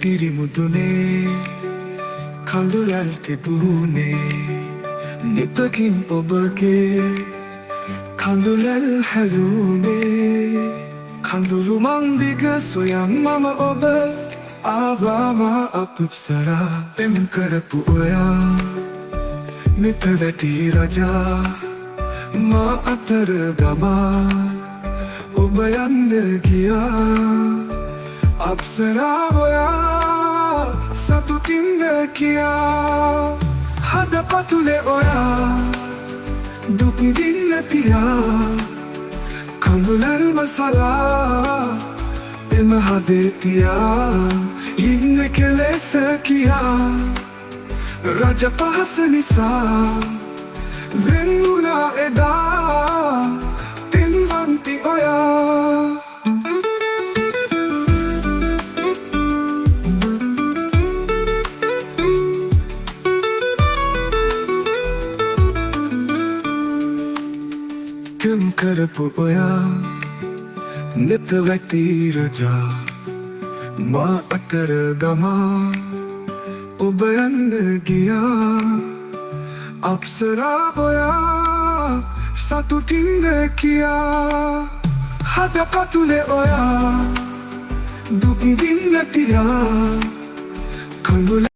ඉදිරි මුදුනේ කඳුලන් තිබුණේ නිපකින් ඔබගේ කඳුලල් හැලුනේ කඳුළු මංදිග සොයන් මම ඔබ ආවාම අපුප්සරා පෙම් කරපු ඔයා නිත වැටි රජා මා අතර ගමා ඔබ යන්න ගියා අප්සරා ඔයා සතුටින් කියා හද පතුලේ ඔයා දුක් දින්න පියා කඳුලල් මසලා එම හදේ තියා ඉන්න කෙලෙස කියා රජ පහස නිසා වෙන්නුනා එදා පින්වන්ති ඔයා කම් කරපු ඔයා නිත වැටි රජා මා අතර ගමා ඔබ යන්න ගියා අප්සරා ඔයා සතුටින් කියා හද පතුලේ ඔයා දුක් දින්න තියා කඳුල